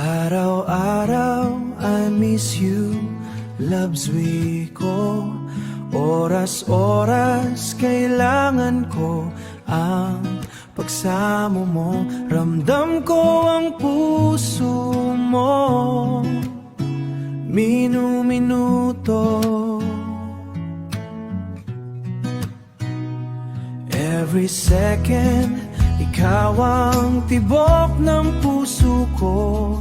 Araw-araw I miss you, loves ko. Oras-oras kailangan ko ang pagsamo mo. Ramdam ko ang puso mo, minu-minuto. Every second, ikaw ang tibok ng puso ko.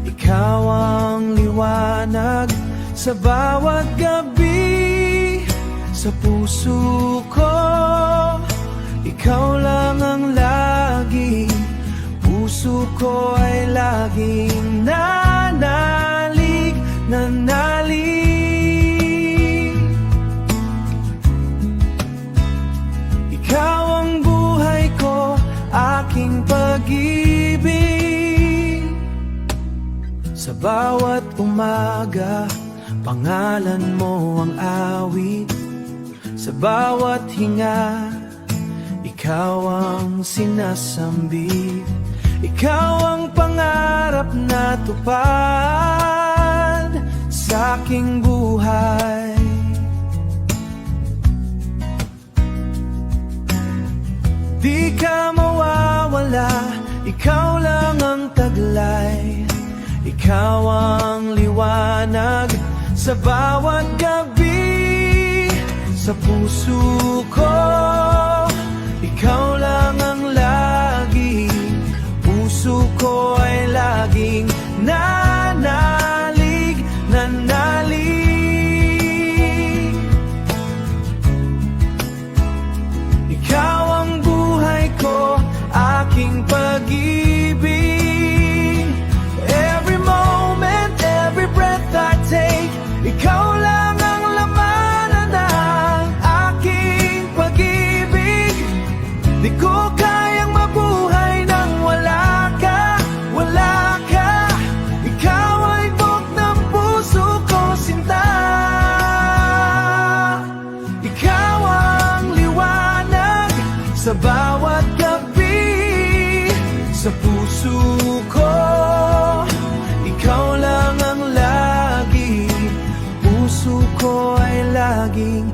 Ikaw ang liwanag sa bawat gabi. Sa puso ko, ikaw lang ang lagi. Puso ko ay laging nanalig, nanalig. Ikaw ang buhay ko, aking pag-ibig. Sa bawat umaga, pangalan mo ang awit. Sa bawat hinga, ikaw ang sinasambit. Ikaw ang pangarap na tupad sa aking buhay. Di ka mawawala, ikaw lang ang taglay. Ikaw ang liwanag sa bawat gabi. Sa puso ko, ikaw lang ang lagi. Puso ko ay laging nanalig, nanalig. Ikaw ang buhay ko, aking pag-ibig. Every moment, every breath I take, ikaw lang ang laman ng aking pag-ibig. Di ko kayang mabuhay nang wala ka, wala ka. Ikaw ay buok ng puso ko, sinta. Ikaw ang liwanag sa bawat gabi. Sa puso ko, ikaw lang ang lagi. Puso ko ay laging